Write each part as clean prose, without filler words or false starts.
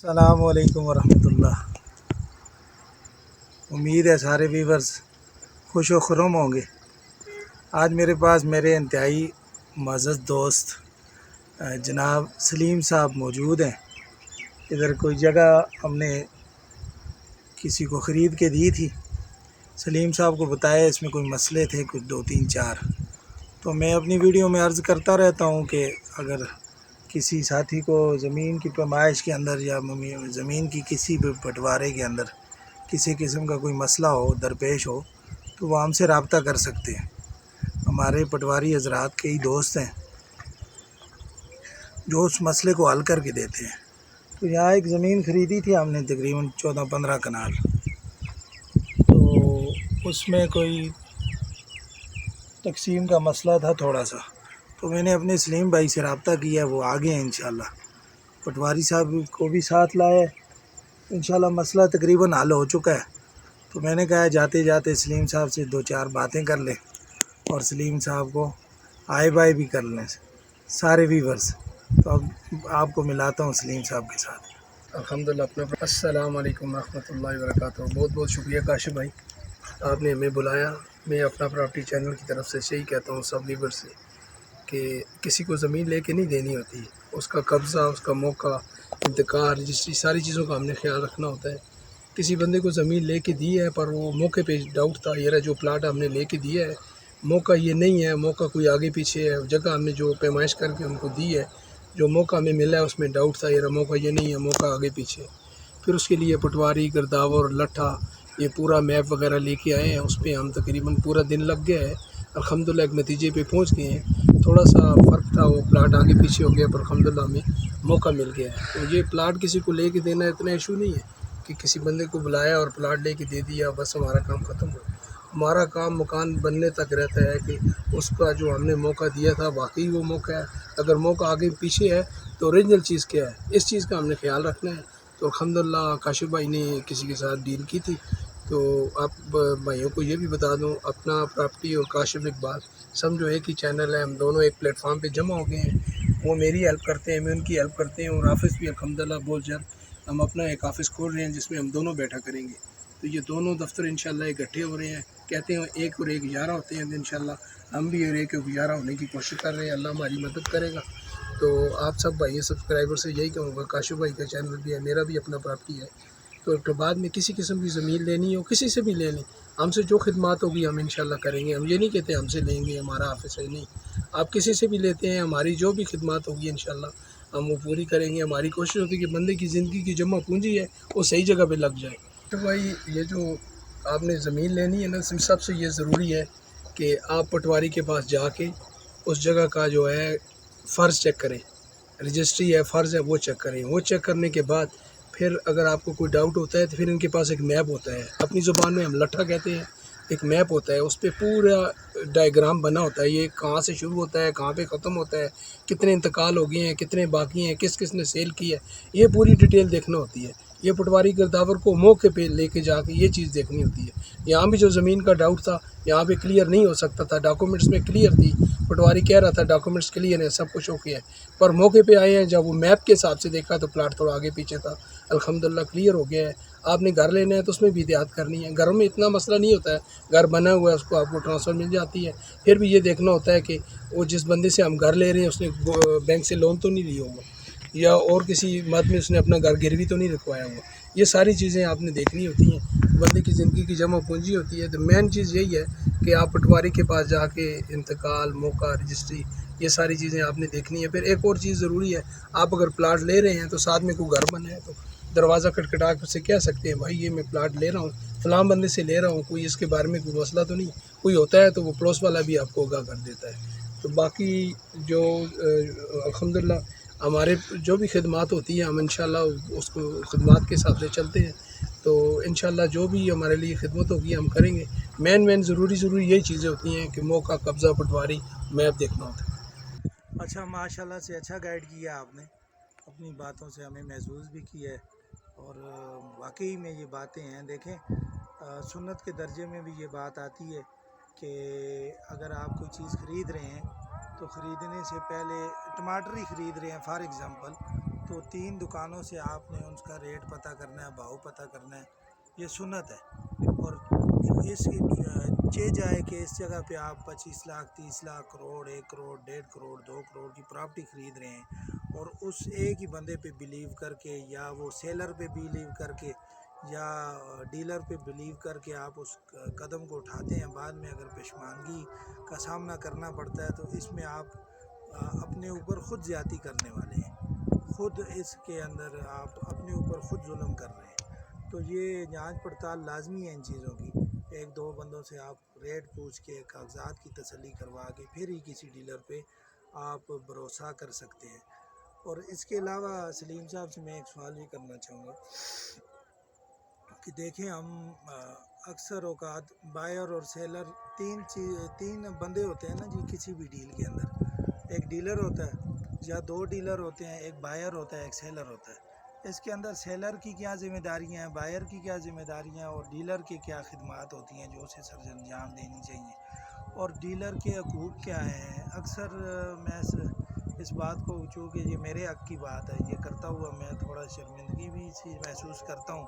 السلام علیکم ورحمۃ اللہ۔ امید ہے سارے ویورز خوش و خرم ہوں گے۔ آج میرے پاس میرے انتہائی معزز دوست جناب سلیم صاحب موجود ہیں۔ ادھر کوئی جگہ ہم نے کسی کو خرید کے دی تھی، سلیم صاحب کو بتایا اس میں کوئی مسئلے تھے، کچھ 2 3 4۔ تو میں اپنی ویڈیو میں عرض کرتا رہتا ہوں کہ اگر کسی ساتھی کو زمین کی پیمائش کے اندر یا زمین کی کسی بھی بٹوارے کے اندر کسی قسم کا کوئی مسئلہ ہو، درپیش ہو، تو وہ ہم سے رابطہ کر سکتے ہیں۔ ہمارے پٹواری حضرات کئی دوست ہیں جو اس مسئلے کو حل کر کے دیتے ہیں۔ تو یہاں ایک زمین خریدی تھی ہم نے تقریباً 14 15 کنال، تو اس میں کوئی تقسیم کا مسئلہ تھا تھوڑا سا، تو میں نے اپنے سلیم بھائی سے رابطہ کیا، وہ آگے ہیں انشاءاللہ، پٹواری صاحب کو بھی ساتھ لائے، انشاءاللہ مسئلہ تقریباً حل ہو چکا ہے۔ تو میں نے کہا جاتے جاتے سلیم صاحب سے 2 4 باتیں کر لیں اور سلیم صاحب کو آئے بائے بھی کر لیں سارے ویورز۔ تو اب آپ کو ملاتا ہوں سلیم صاحب کے ساتھ۔ الحمدللہ السلام علیکم ورحمۃ اللہ وبرکاتہ۔ بہت بہت شکریہ کاشف بھائی، آپ نے ہمیں بلایا۔ میں اپنا پراپرٹی چینل کی طرف سے یہی کہتا ہوں سب ویور سے کہ کسی کو زمین لے کے نہیں دینی ہوتی، اس کا قبضہ، اس کا موقع، انتقال، رجسٹری، ساری چیزوں کا ہم نے خیال رکھنا ہوتا ہے۔ کسی بندے کو زمین لے کے دی ہے پر وہ موقع پہ ڈاؤٹ تھا، یہ جو پلاٹ ہم نے لے کے دیا ہے موقع یہ نہیں ہے، موقع کوئی آگے پیچھے ہے، جگہ ہم نے جو پیمائش کر کے ان کو دی ہے، جو موقع ہمیں ملا ہے اس میں ڈاؤٹ تھا، یہ موقع یہ نہیں ہے، موقع آگے پیچھے۔ پھر اس کے لیے پٹواری، گرداور، لٹھا، یہ پورا میپ وغیرہ لے کے آئے ہیں، اس پہ ہم تقریباً پورا دن لگ گیا ہے۔ الحمدللہ ایک نتیجے پہ پہنچ گئے ہیں۔ تھوڑا سا فرق تھا، وہ پلاٹ آگے پیچھے ہو گیا پر الحمدللہ ہمیں موقع مل گیا ہے۔ تو یہ پلاٹ کسی کو لے کے دینا اتنا ایشو نہیں ہے کہ کسی بندے کو بلایا اور پلاٹ لے کے دے دیا بس ہمارا کام ختم ہو۔ ہمارا کام مکان بننے تک رہتا ہے کہ اس کا جو ہم نے موقع دیا تھا واقعی وہ موقع ہے، اگر موقع آگے پیچھے ہے تو اوریجنل چیز کیا ہے، اس چیز کا ہم نے خیال رکھنا ہے۔ تو الحمدللہ کاشف بھائی نے کسی کے ساتھ ڈیل کی تھی، تو آپ بھائیوں کو یہ بھی بتا دوں، اپنا پراپرٹی اور کاشف اقبال سمجھو ایک ہی چینل ہے، ہم دونوں ایک پلیٹ فارم پہ جمع ہو گئے ہیں۔ وہ میری ہیلپ کرتے ہیں، میں ان کی ہیلپ کرتے ہیں، اور آفس بھی الحمدللہ بہت جلد ہم اپنا ایک آفس کھول رہے ہیں جس میں ہم دونوں بیٹھا کریں گے۔ تو یہ دونوں دفتر انشاءاللہ اکٹھے ہو رہے ہیں، کہتے ہیں ایک اور ایک 11 ہوتے ہیں، انشاءاللہ ہم بھی اور ایک 11 ہونے کی کوشش کر رہے ہیں، اللہ ہماری مدد کرے گا۔ تو آپ سب بھائی سبسکرائبر سے یہی کہوں گا، کاشف بھائی کا چینل بھی ہے، میرا بھی اپنا پراپرٹی ہے، تو بعد میں کسی قسم کی زمین لینی ہو کسی سے بھی لے لیں، ہم سے جو خدمات ہوگی ہم انشاءاللہ کریں گے۔ ہم یہ نہیں کہتے ہم سے لیں گے ہمارا آفس ہے، نہیں، آپ کسی سے بھی لیتے ہیں، ہماری جو بھی خدمات ہوگی انشاءاللہ ہم وہ پوری کریں گے۔ ہماری کوشش ہوتی ہے کہ بندے کی زندگی کی جمع پونجی ہے وہ صحیح جگہ پہ لگ جائے۔ تو بھائی یہ جو آپ نے زمین لینی ہے نا، سب سے یہ ضروری ہے کہ آپ پٹواری کے پاس جا کے اس جگہ کا جو ہے فرض چیک کریں، رجسٹری ہے، فرض ہے، وہ چیک کریں۔ وہ چیک کرنے کے بعد پھر اگر آپ کو کوئی ڈاؤٹ ہوتا ہے تو پھر ان کے پاس ایک میپ ہوتا ہے، اپنی زبان میں ہم لٹھا کہتے ہیں، ایک میپ ہوتا ہے، اس پہ پورا ڈائیگرام بنا ہوتا ہے، یہ کہاں سے شروع ہوتا ہے کہاں پہ ختم ہوتا ہے، کتنے انتقال ہو گئے ہیں، کتنے باقی ہیں، کس کس نے سیل کی ہے، یہ پوری ڈیٹیل دیکھنا ہوتی ہے۔ یہ پٹواری گرداور کو موقع پہ لے کے جا کے یہ چیز دیکھنی ہوتی ہے۔ یہاں بھی جو زمین کا ڈاؤٹ تھا یہاں پہ کلیئر نہیں ہو سکتا تھا، ڈاکومنٹس میں کلیئر تھی، پٹواری کہہ رہا تھا ڈاکومنٹس کلیئر ہیں، سب کچھ اوکے ہے، پر موقع پہ آئے ہیں جب وہ میپ کے حساب سے دیکھا تو پلاٹ تھوڑا آگے پیچھے تھا، الحمدللہ کلیئر ہو گیا ہے۔ آپ نے گھر لینا ہے تو اس میں بھی احتیاط کرنی ہے، گھروں میں اتنا مسئلہ نہیں ہوتا ہے، گھر بنا ہوا ہے اس کو آپ کو ٹرانسفر مل جاتی ہے، پھر بھی یہ دیکھنا ہوتا ہے کہ وہ جس بندے سے ہم گھر لے رہے ہیں اس نے بینک سے لون تو نہیں لیا ہوا، یا اور کسی مد میں اس نے اپنا گھر گروی تو نہیں رکھوایا ہوا، یہ ساری چیزیں آپ نے دیکھنی ہوتی ہیں۔ بندے کی زندگی کی جمع پونجی ہوتی ہے، تو مین چیز یہی ہے کہ آپ پٹواری کے پاس جا کے انتقال، موقع، رجسٹری، یہ ساری چیزیں آپ نے دیکھنی ہے۔ پھر ایک اور چیز ضروری ہے، آپ اگر پلاٹ لے رہے ہیں تو ساتھ میں کوئی گھر بنا ہے تو دروازہ کھٹکھٹا کے اس سے کہہ سکتے ہیں بھائی یہ میں پلاٹ لے رہا ہوں، فلاں بندے سے لے رہا ہوں، کوئی اس کے بارے میں کوئی مسئلہ تو نہیں، کوئی ہوتا ہے تو وہ پڑوس والا بھی آپ کو آگاہ کر دیتا ہے۔ تو باقی جو الحمدللہ ہمارے جو بھی خدمات ہوتی ہیں ہم انشاءاللہ اس کو خدمات کے حساب سے چلتے ہیں، تو انشاءاللہ جو بھی ہمارے لیے خدمت ہوگی ہم کریں گے۔ مین ضروری یہی چیزیں ہوتی ہیں کہ موقع، قبضہ، پٹواری، میپ دیکھنا ہوتا ہے۔ اچھا، ماشاءاللہ سے اچھا گائیڈ کیا آپ نے، اپنی باتوں سے ہمیں محسوس بھی کیا ہے، اور واقعی میں یہ باتیں ہیں۔ دیکھیں سنت کے درجے میں بھی یہ بات آتی ہے کہ اگر آپ کوئی چیز خرید رہے ہیں تو خریدنے سے پہلے ٹماٹر ہی خرید رہے ہیں فار ایگزامپل، تو 3 دکانوں سے آپ نے اس کا ریٹ پتہ کرنا ہے، بھاؤ پتہ کرنا ہے، یہ سنت ہے۔ اور اس چہ جائے کہ اس جگہ پہ آپ 25 لاکھ 30 لاکھ کروڑ 1 کروڑ 1.5 کروڑ 2 کروڑ کی پراپرٹی خرید رہے ہیں، اور اس ایک ہی بندے پہ بلیو کر کے، یا وہ سیلر پہ بلیو کر کے، یا ڈیلر پہ بلیو کر کے آپ اس قدم کو اٹھاتے ہیں، بعد میں اگر پشیمانگی کا سامنا کرنا پڑتا ہے تو اس میں آپ اپنے اوپر خود زیادتی کرنے والے ہیں، خود اس کے اندر آپ اپنے اوپر خود ظلم کر رہے ہیں۔ تو یہ جانچ پڑتال لازمی ہے ان چیزوں کی، 1-2 بندوں سے آپ ریٹ پوچھ کے، کاغذات کی تسلی کروا کے پھر ہی کسی ڈیلر پہ آپ بھروسہ کر سکتے ہیں۔ اور اس کے علاوہ سلیم صاحب سے میں ایک سوال یہ کرنا چاہوں گا کہ دیکھیں ہم اکثر اوقات بائر اور سیلر تین بندے ہوتے ہیں نا جی کسی بھی ڈیل کے اندر، ایک ڈیلر ہوتا ہے یا 2 ڈیلر ہوتے ہیں، ایک بائر ہوتا ہے ایک سیلر ہوتا ہے۔ اس کے اندر سیلر کی کیا ذمہ داریاں ہیں، بائر کی کیا ذمہ داریاں ہیں، اور ڈیلر کی کیا خدمات ہوتی ہیں جو اسے سر انجام دینی چاہیے، اور ڈیلر کے حقوق کیا ہیں۔ اکثر میں اس بات کو، چونکہ یہ میرے حق کی بات ہے، یہ کرتا ہوا میں تھوڑا شرمندگی بھی چیز محسوس کرتا ہوں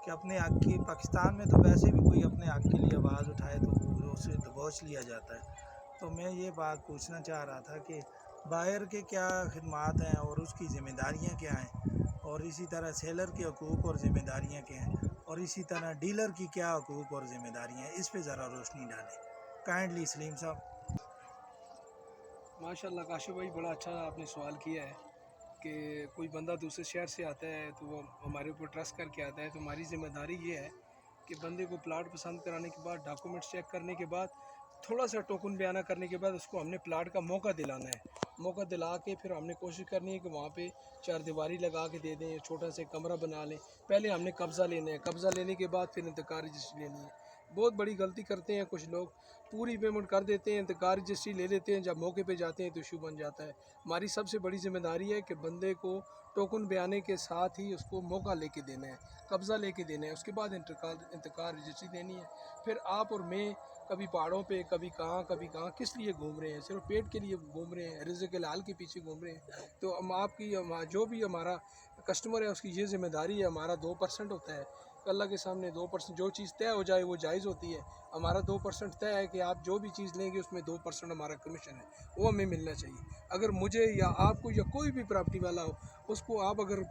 کہ اپنے حق کی، پاکستان میں تو ویسے بھی کوئی اپنے حق کے لیے آواز اٹھائے تو اسے دبوچ لیا جاتا ہے۔ تو میں یہ بات پوچھنا چاہ رہا تھا کہ بائر کے کیا خدمات ہیں اور اس کی ذمہ داریاں کیا ہیں، اور اسی طرح سیلر کے حقوق اور ذمہ داریاں کیا ہیں، اور اسی طرح ڈیلر کی کیا حقوق اور ذمہ داریاں ہیں، اس پہ ذرا روشنی ڈالیں کائنڈلی سلیم صاحب۔ ماشاء اللہ کاشف بھائی، بڑا اچھا آپ نے سوال کیا ہے کہ کوئی بندہ دوسرے شہر سے آتا ہے تو وہ ہمارے اوپر ٹرسٹ کر کے آتا ہے، تو ہماری ذمہ داری یہ ہے کہ بندے کو پلاٹ پسند کرانے کے بعد، ڈاکومنٹس چیک کرنے کے بعد، تھوڑا سا ٹوکن بیانہ کرنے کے بعد اس کو ہم نے پلاٹ کا موقع دلانا ہے۔ موقع دلا کے پھر ہم نے کوشش کرنی ہے کہ وہاں پہ 4 دیواری لگا کے دے دیں، چھوٹا سا کمرہ بنا لیں۔ پہلے ہم نے قبضہ لینا ہے، قبضہ لینے کے بعد پھر انتقال رجسٹری لینی ہے۔ بہت بڑی غلطی کرتے ہیں کچھ لوگ، پوری پیمنٹ کر دیتے ہیں، انتقال رجسٹری لے لیتے ہیں، جب موقع پہ جاتے ہیں تو ایشو بن جاتا ہے۔ ہماری سب سے بڑی ذمہ داری ہے کہ بندے کو ٹوکن بیانے کے ساتھ ہی اس کو موقع لے کے دینا ہے، قبضہ لے کے دینا ہے، اس کے بعد انتقال رجسٹری دینی ہے۔ پھر آپ اور میں کبھی پہاڑوں پہ، کبھی کہاں کس لیے گھوم رہے ہیں؟ صرف پیٹ کے لیے گھوم رہے ہیں، رزق حلال کے پیچھے گھوم رہے ہیں۔ تو ہم آپ کی، جو بھی ہمارا کسٹمر ہے اس کی یہ ذمہ داری ہے، ہمارا 2% ہوتا ہے اللہ کے سامنے، 2%، جو چیز طے ہو جائے وہ جائز ہوتی ہے۔ ہمارا 2% طے ہے کہ آپ جو بھی چیز لیں گے اس میں 2% ہمارا کمیشن ہے، وہ ہمیں ملنا چاہیے۔ اگر مجھے یا آپ کو یا کوئی بھی پراپرٹی والا ہو، اس کو آپ اگر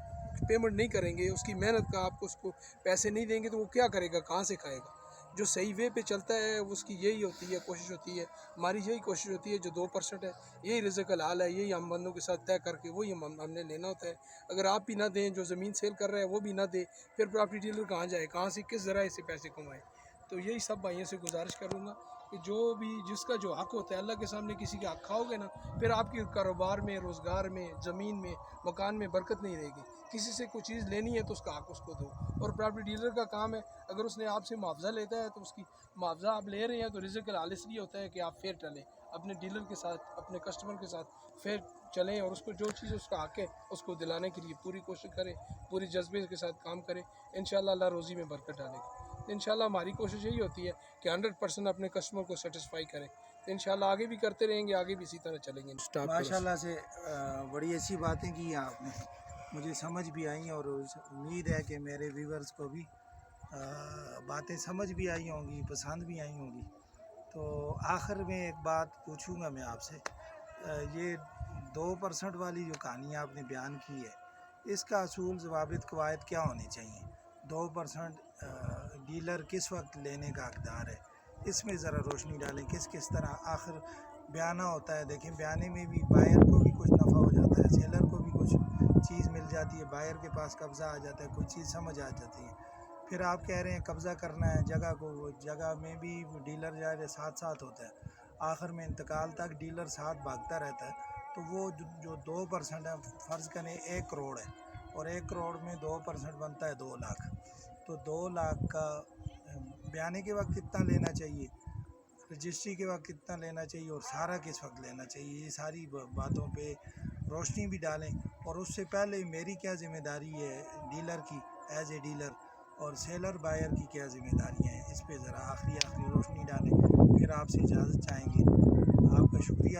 پیمنٹ نہیں کریں گے، اس کی محنت کا آپ کو اس کو پیسے نہیں دیں گے تو وہ کیا کرے گا، کہاں سے کھائے گا؟ جو صحیح وے پہ چلتا ہے اس کی یہی ہوتی ہے، کوشش ہوتی ہے، ہماری یہی کوشش ہوتی ہے، جو 2% ہے یہی رزق حلال ہے، یہی ہم بندوں کے ساتھ طے کر کے وہی ہم نے لینا ہوتا ہے۔ اگر آپ بھی نہ دیں، جو زمین سیل کر رہا ہے وہ بھی نہ دے، پھر پراپرٹی ڈیلر کہاں جائے، کہاں سے، کس ذرائع سے پیسے کمائے؟ تو یہی سب بھائیوں سے گزارش کروں گا کہ جو بھی جس کا جو حق ہوتا ہے، اللہ کے سامنے کسی کا حق کھاؤ گے نا، پھر آپ کے کاروبار میں، روزگار میں، زمین میں، مکان میں برکت نہیں رہے گی۔ کسی سے کوئی چیز لینی ہے تو اس کا حق اس کو دو، اور پراپرٹی ڈیلر کا کام ہے، اگر اس نے آپ سے معاوضہ لیتا ہے تو اس کی معاوضہ آپ لے رہے ہیں تو رزق حلال اس لیے ہوتا ہے کہ آپ فیئر چلیں، اپنے ڈیلر کے ساتھ، اپنے کسٹمر کے ساتھ فیئر چلیں، اور اس کو جو چیز اس کا حق ہے اس کو دلانے کے لیے پوری کوشش کریں، پوری جذبے کے ساتھ کام کریں۔ انشاءاللہ اللہ روزی میں برکت ڈالے گا۔ انشاءاللہ ہماری کوشش یہی ہوتی ہے کہ 100% اپنے کسٹمر کو سیٹسفائی کریں۔ انشاءاللہ آگے بھی کرتے رہیں گے، آگے بھی اسی طرح چلیں گے۔ ماشاء اللہ سے بڑی اچھی باتیں کی ہیں آپ نے، مجھے سمجھ بھی آئیں، اور امید ہے کہ میرے ویورز کو بھی باتیں سمجھ بھی آئی ہوں گی، پسند بھی آئی ہوں گی۔ تو آخر میں ایک بات پوچھوں گا میں آپ سے، یہ 2% والی جو کہانی آپ نے بیان کی ہے، اس کا اصول، ضوابط، قواعد کیا ہونے چاہیے؟ 2% ڈیلر کس وقت لینے کا حقدار ہے؟ اس میں ذرا روشنی ڈالیں، کس طرح آخر بیانہ ہوتا ہے۔ دیکھیں بیانے میں بھی بائر کو بھی کچھ نفع ہو جاتا ہے، سیلر کو بھی کچھ چیز مل جاتی ہے، بائر کے پاس قبضہ آ جاتا ہے، کوئی چیز سمجھ آ جاتی ہے۔ پھر آپ کہہ رہے ہیں قبضہ کرنا ہے جگہ کو، وہ جگہ میں بھی ڈیلر جائے ساتھ ہوتا ہے، آخر میں انتقال تک ڈیلر ساتھ بھاگتا رہتا ہے۔ تو وہ جو 2% ہے، فرض کریں 1 کروڑ ہے، اور 1 کروڑ میں 2% بنتا ہے 2 لاکھ، تو 2 لاکھ کا بیانے کے وقت کتنا لینا چاہیے، رجسٹری کے وقت کتنا لینا چاہیے، اور سارا کس وقت لینا چاہیے؟ یہ ساری باتوں پہ روشنی بھی ڈالیں، اور اس سے پہلے میری کیا ذمہ داری ہے ڈیلر کی، ایز اے ڈیلر، اور سیلر بائر کی کیا ذمہ داریاں ہیں، اس پہ ذرا آخری روشنی ڈالیں، پھر آپ سے اجازت چاہیں گے۔ آپ کا شکریہ